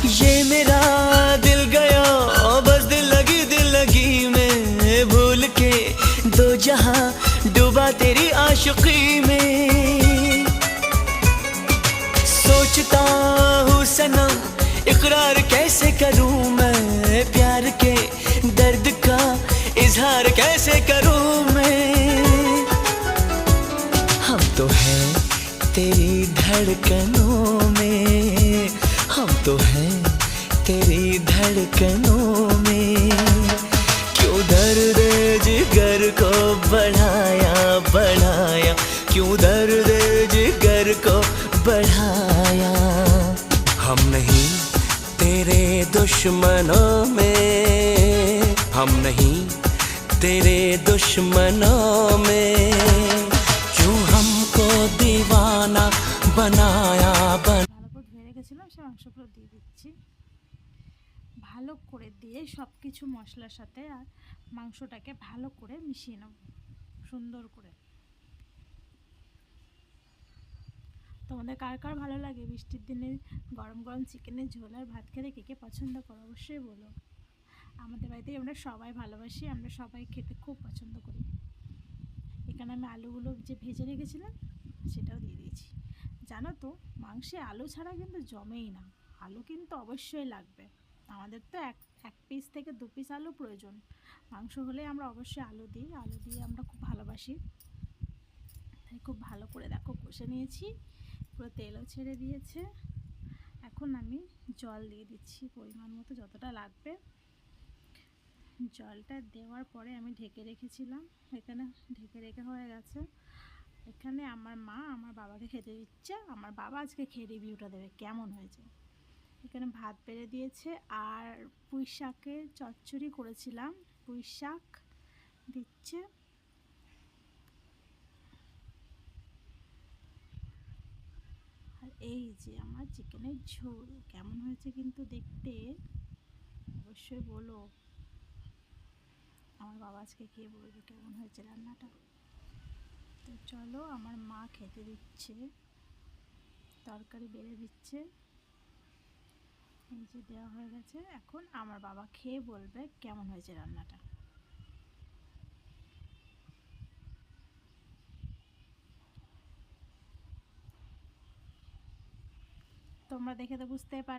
ये मेरा दिल गया बस दिल लगी में भूल के दो जहां डूबा तेरी आशिकी में। सोचता हूँ सनम इकरार कैसे करूँ मैं, प्यार के दर्द का इजहार कैसे करूँ मैं। हम तो हैं तेरी धड़कनों में, हम तो हैं तेरी धड़कनों में। क्यों दर्द जिगर को बढ़ाया बढ़ाया, क्यों दर्द जिगर को बढ़ाया। हम नहीं तेरे दुश्मनों में, हम नहीं तेरे दुश्मनों में। क्यों हमको दीवाना बनाया ভালো করে ধুয়ে রেখেছিলাম, সে মাংসগুলো দিয়ে দিচ্ছি। ভালো করে দিয়ে সব কিছু মশলার সাথে আর মাংসটাকে ভালো করে মিশিয়ে নেব সুন্দর করে। তোমাদের কার কার ভালো লাগে বৃষ্টির দিনে গরম গরম চিকেনের ঝোল আর ভাত খেতে, কে কে পছন্দ করো অবশ্যই বলো। আমাদের বাড়িতে আমরা সবাই ভালোবাসি, আমরা সবাই খেতে খুব পছন্দ করি। এখানে আমি আলুগুলো যে ভেজে রেখেছিলাম সেটাও দিয়ে দিয়েছি। জানো তো মাংসে আলু ছাড়া কিন্তু জমেই না, আলু কিন্তু অবশ্যই লাগবে। আমাদের তো এক পিস থেকে 2 পিস আলু প্রয়োজন। মাংস হলে আমরা অবশ্যই আলু দিই, আলু দিয়ে আমরা খুব ভালোবাসি। তাই খুব ভালো করে দেখো কষে নিয়েছি, পুরো তেলও ছেড়ে দিয়েছে। এখন আমি জল দিয়ে দিচ্ছি পরিমাণ মতো যতটা লাগবে। জলটা দেওয়ার পরে আমি ঢেকে রেখেছিলাম, এখানে ঢেকে রেখে হয়ে গেছে। এখানে আমার মা আমার বাবাকে খেতে দিচ্ছে, আমার বাবা আজকে খেয়ে রিভিউটা দেবে কেমন হয়েছে। এখানে ভাত বেড়ে দিয়েছে আর পুঁই শাকের চচ্চড়ি করেছিলাম, পুঁই শাক দিচ্ছে। আর এই যে আমার চিকেনের ঝোল কেমন হয়েছে কিন্তু দেখতে অবশ্যই বলো। আমার বাবা আজকে খেয়ে বলবে কেমন হয়েছে রান্নাটা। তো চলো আমার মা খেতে দিচ্ছে, তরকারি বেড়ে দিচ্ছে, এই যে দেওয়া হয়ে গেছে। এখন আমার বাবা খেয়ে বলবে কেমন হয়েছে রান্নাটা। তোমরা দেখে তো বুঝতে পারো।